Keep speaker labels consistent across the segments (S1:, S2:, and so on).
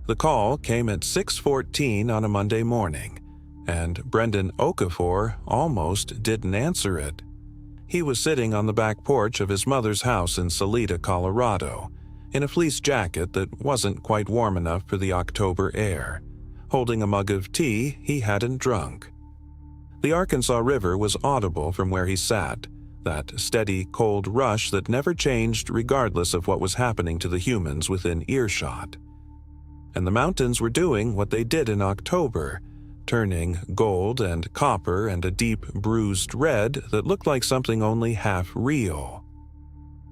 S1: The call came at 6:14 on a Monday morning, and Brendan Okafor almost didn't answer it. He was sitting on the back porch of his mother's house in Salida, Colorado, in a fleece jacket that wasn't quite warm enough for the October air, holding a mug of tea he hadn't drunk. The Arkansas River was audible from where he sat, that steady, cold rush that never changed regardless of what was happening to the humans within earshot. And the mountains were doing what they did in October, turning gold and copper and a deep bruised red that looked like something only half real.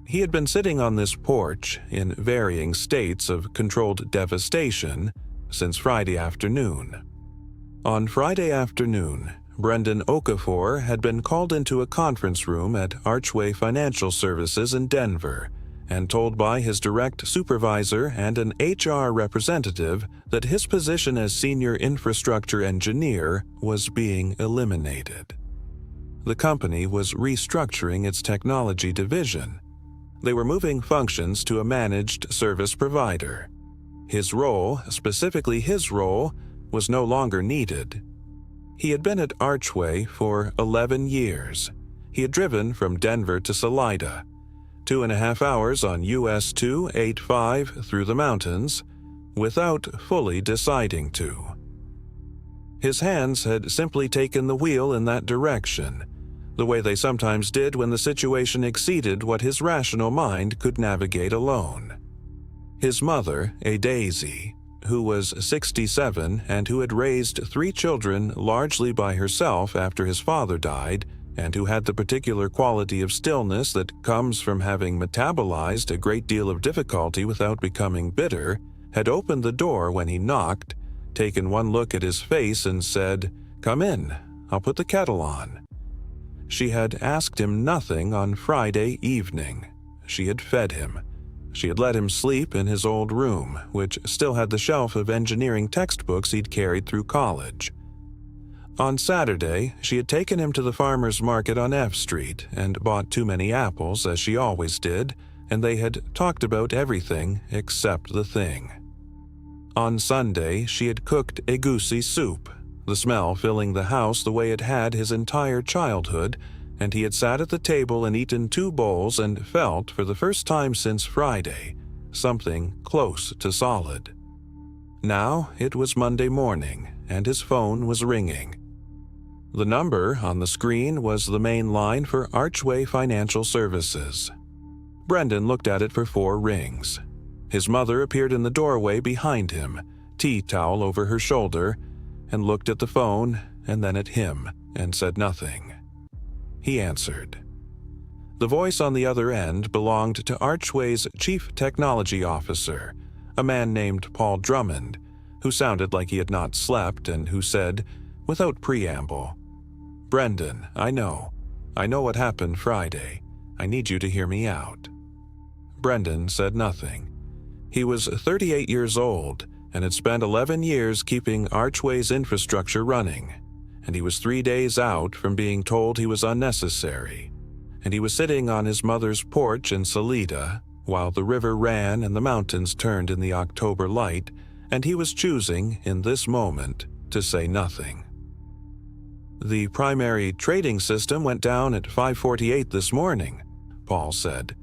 S1: He had been sitting on this porch in varying states of controlled devastation since Friday afternoon. On Friday afternoon, Brendan Okafor had been called into a conference room at Archway Financial Services in Denver and told by his direct supervisor and an HR representative that his position as senior infrastructure engineer was being eliminated. The company was restructuring its technology division. They were moving functions to a managed service provider. His role, specifically his role, was no longer needed. He had been at Archway for 11 years. He had driven from Denver to Salida, 2.5 hours on US 285 through the mountains, without fully deciding to. His hands had simply taken the wheel in that direction, the way they sometimes did when the situation exceeded what his rational mind could navigate alone. His mother, a Daisy, who was 67 and who had raised 3 children largely by herself after his father died, and who had the particular quality of stillness that comes from having metabolized a great deal of difficulty without becoming bitter, had opened the door when he knocked, taken one look at his face and said, "Come in, I'll put the kettle on." She had asked him nothing on Friday evening. She had fed him. She had let him sleep in his old room, which still had the shelf of engineering textbooks he'd carried through college. On Saturday, she had taken him to the farmer's market on F Street and bought too many apples, as she always did, and they had talked about everything except the thing. On Sunday, she had cooked egusi soup, the smell filling the house the way it had his entire childhood, and he had sat at the table and eaten 2 bowls and felt, for the first time since Friday, something close to solid. Now it was Monday morning, and his phone was ringing. The number on the screen was the main line for Archway Financial Services. Brendan looked at it for 4 rings. His mother appeared in the doorway behind him, tea towel over her shoulder, and looked at the phone and then at him and said nothing. He answered. The voice on the other end belonged to Archway's Chief Technology Officer, a man named Paul Drummond, who sounded like he had not slept and who said, without preamble, "Brendan, I know what happened Friday. I need you to hear me out." Brendan said nothing. He was 38 years old and had spent 11 years keeping Archway's infrastructure running, and he was 3 days out from being told he was unnecessary, and he was sitting on his mother's porch in Salida while the river ran and the mountains turned in the October light, and he was choosing, in this moment, to say nothing. "The primary trading system went down at 5:48 this morning," Paul said.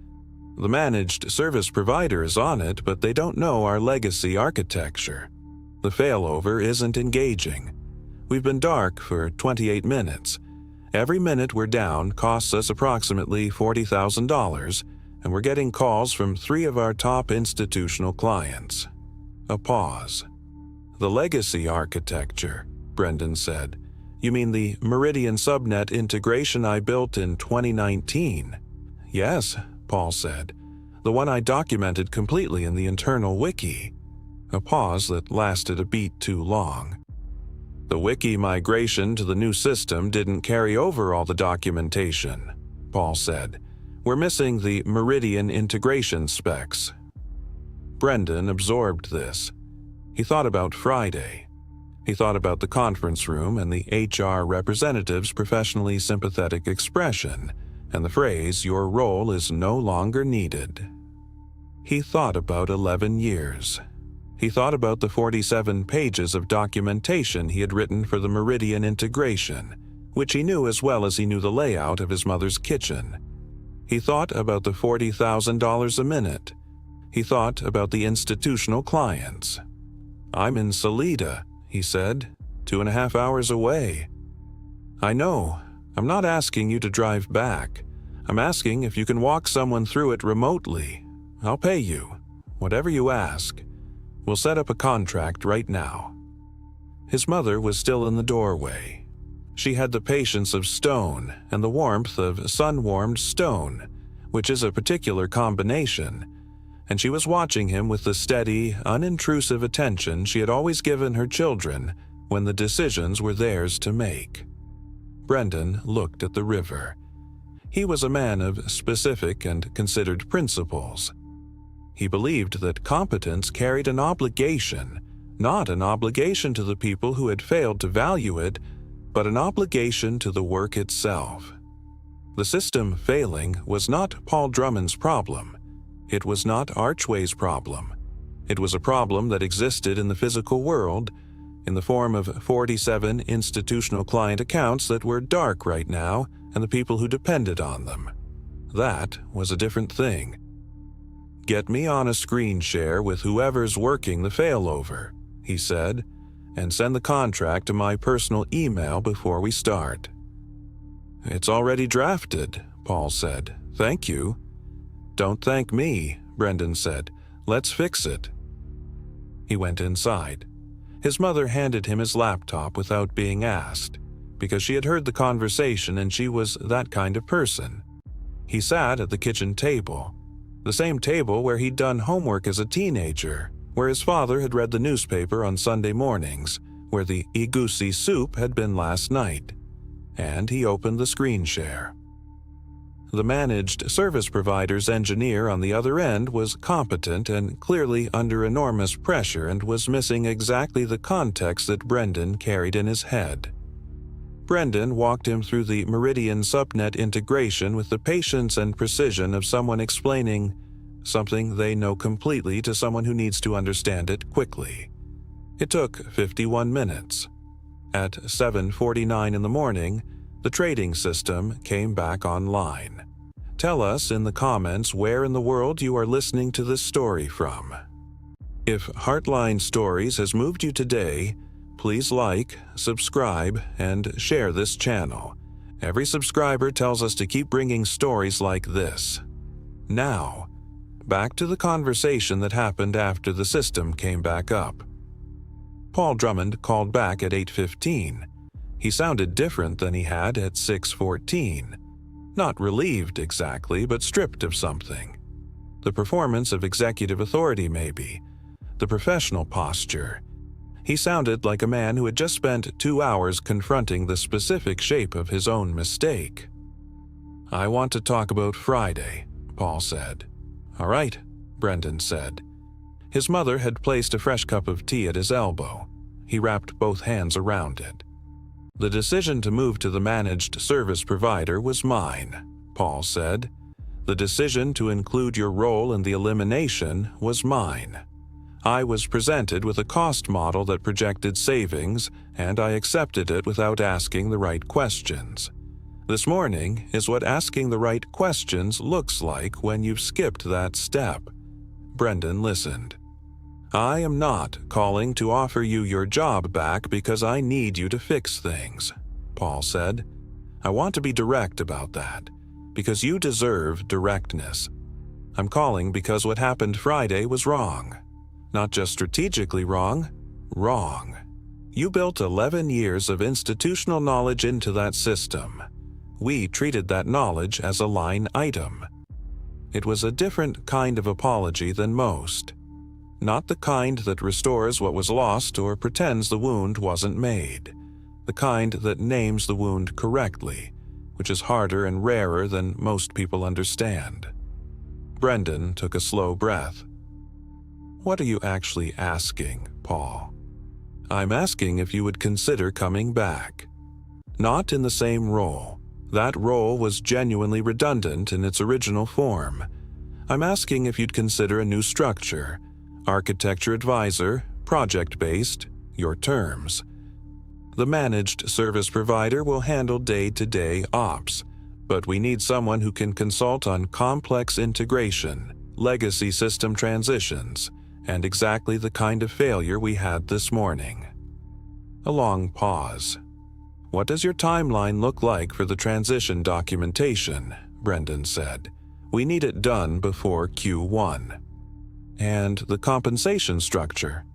S1: "The managed service provider is on it, but they don't know our legacy architecture. The failover isn't engaging. We've been dark for 28 minutes. Every minute we're down costs us approximately $40,000, and we're getting calls from 3 of our top institutional clients." A pause. "The legacy architecture," Brendan said. "You mean the Meridian subnet integration I built in 2019? "Yes," Paul said. "The one I documented completely in the internal wiki." A pause that lasted a beat too long. "The wiki migration to the new system didn't carry over all the documentation," Paul said. "We're missing the Meridian integration specs." Brendan absorbed this. He thought about Friday. He thought about the conference room and the HR representative's professionally sympathetic expression, and the phrase, "your role is no longer needed." He thought about 11 years. He thought about the 47 pages of documentation he had written for the Meridian integration, which he knew as well as he knew the layout of his mother's kitchen. He thought about the $40,000 a minute. He thought about the institutional clients. "I'm in Salida," he said, 2.5 hours away. "I know. I'm not asking you to drive back. I'm asking if you can walk someone through it remotely. I'll pay you, whatever you ask. We'll set up a contract right now." His mother was still in the doorway. She had the patience of stone and the warmth of sun-warmed stone, which is a particular combination, and she was watching him with the steady, unintrusive attention she had always given her children when the decisions were theirs to make. Brendan looked at the river. He was a man of specific and considered principles. He believed that competence carried an obligation, not an obligation to the people who had failed to value it, but an obligation to the work itself. The system failing was not Paul Drummond's problem. It was not Archway's problem. It was a problem that existed in the physical world, in the form of 47 institutional client accounts that were dark right now and the people who depended on them. That was a different thing. "Get me on a screen share with whoever's working the failover," he said, "and send the contract to my personal email before we start." "It's already drafted," Paul said. "Thank you." "Don't thank me," Brendan said. "Let's fix it." He went inside. His mother handed him his laptop without being asked, because she had heard the conversation and she was that kind of person. He sat at the kitchen table, the same table where he'd done homework as a teenager, where his father had read the newspaper on Sunday mornings, where the egusi soup had been last night. And he opened the screen share. The managed service provider's engineer on the other end was competent and clearly under enormous pressure and was missing exactly the context that Brendan carried in his head. Brendan walked him through the Meridian subnet integration with the patience and precision of someone explaining something they know completely to someone who needs to understand it quickly. It took 51 minutes. At 7:49 in the morning, the trading system came back online. Tell us in the comments where in the world you are listening to this story from. If HeartLine Stories has moved you today, please like, subscribe, and share this channel. Every subscriber tells us to keep bringing stories like this. Now, back to the conversation that happened after the system came back up. Paul Drummond called back at 8:15. He sounded different than he had at 6:14. Not relieved exactly, but stripped of something. The performance of executive authority, maybe. The professional posture. He sounded like a man who had just spent 2 hours confronting the specific shape of his own mistake. "I want to talk about Friday," Paul said. "All right," Brendan said. His mother had placed a fresh cup of tea at his elbow. He wrapped both hands around it. "The decision to move to the managed service provider was mine," Paul said. "The decision to include your role in the elimination was mine. I was presented with a cost model that projected savings, and I accepted it without asking the right questions. This morning is what asking the right questions looks like when you've skipped that step." Brendan listened. "I am not calling to offer you your job back because I need you to fix things," Paul said. "I want to be direct about that, because you deserve directness. I'm calling because what happened Friday was wrong. Not just strategically wrong, wrong. You built 11 years of institutional knowledge into that system. We treated that knowledge as a line item. It was a different kind of apology than most. Not the kind that restores what was lost or pretends the wound wasn't made. The kind that names the wound correctly, which is harder and rarer than most people understand." Brendan took a slow breath. "What are you actually asking, Paul?" "I'm asking if you would consider coming back. Not in the same role. That role was genuinely redundant in its original form. I'm asking if you'd consider a new structure. architecture advisor, project-based, your terms. The managed service provider will handle day-to-day ops, but we need someone who can consult on complex integration, legacy system transitions, and exactly the kind of failure we had this morning. A long pause. What does your timeline look like for the transition documentation? Brendan said. We need it done before Q1. And the compensation structure?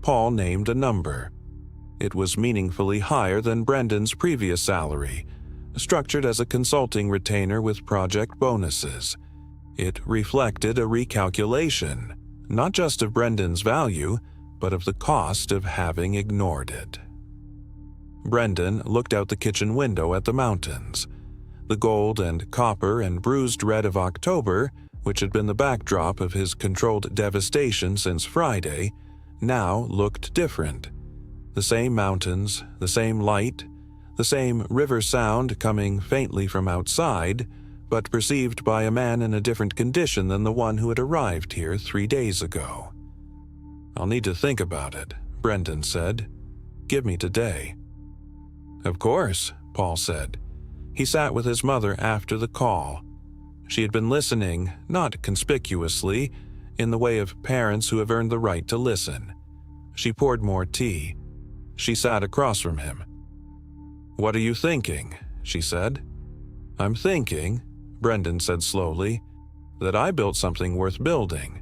S1: Paul named a number. It was meaningfully higher than Brendan's previous salary, structured as a consulting retainer with project bonuses. It reflected a recalculation, not just of Brendan's value, but of the cost of having ignored it. Brendan looked out the kitchen window at the mountains. The gold and copper and bruised red of October, which had been the backdrop of his controlled devastation since Friday, now looked different. The same mountains, the same light, the same river sound coming faintly from outside, but perceived by a man in a different condition than the one who had arrived here 3 days ago. I'll need to think about it, Brendan said. Give me today. Of course, Paul said. He sat with his mother after the call. She had been listening, not conspicuously, in the way of parents who have earned the right to listen. She poured more tea. She sat across from him. What are you thinking? She said. I'm thinking, Brendan said slowly, that I built something worth building,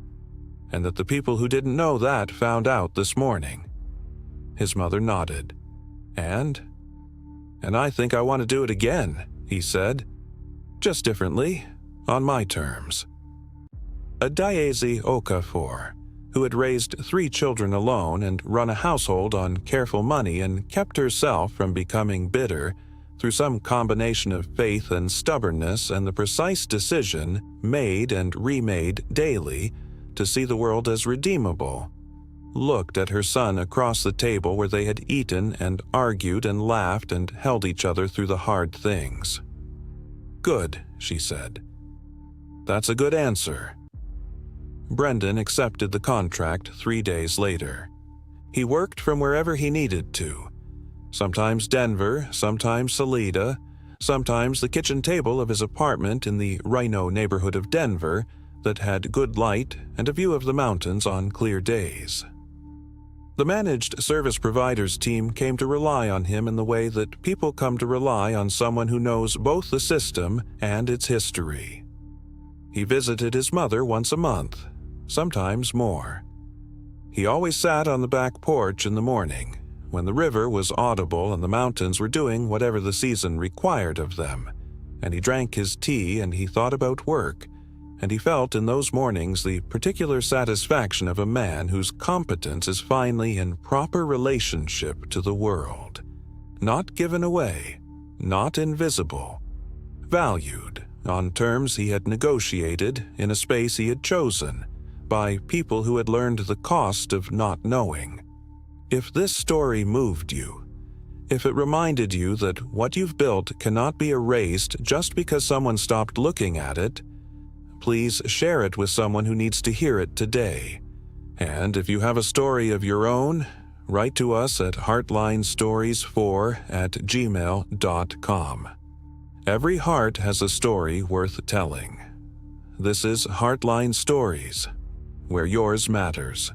S1: and that the people who didn't know that found out this morning. His mother nodded. And I think I want to do it again, he said. Just differently, on my terms. Adaeze Okafor, who had raised 3 children alone and run a household on careful money and kept herself from becoming bitter through some combination of faith and stubbornness and the precise decision, made and remade daily, to see the world as redeemable, looked at her son across the table where they had eaten and argued and laughed and held each other through the hard things. Good, she said. That's a good answer. Brendan accepted the contract 3 days later. He worked from wherever he needed to. Sometimes Denver, sometimes Salida, sometimes the kitchen table of his apartment in the Rhino neighborhood of Denver that had good light and a view of the mountains on clear days. The managed service providers team came to rely on him in the way that people come to rely on someone who knows both the system and its history. He visited his mother once a month, sometimes more. He always sat on the back porch in the morning, when the river was audible and the mountains were doing whatever the season required of them, and he drank his tea and he thought about work, and he felt in those mornings the particular satisfaction of a man whose competence is finally in proper relationship to the world, not given away, not invisible, valued on terms he had negotiated in a space he had chosen, by people who had learned the cost of not knowing. If this story moved you, if it reminded you that what you've built cannot be erased just because someone stopped looking at it, please share it with someone who needs to hear it today. And if you have a story of your own, write to us at heartlinestories4@gmail.com. Every heart has a story worth telling. This is HeartLine Stories, where yours matters.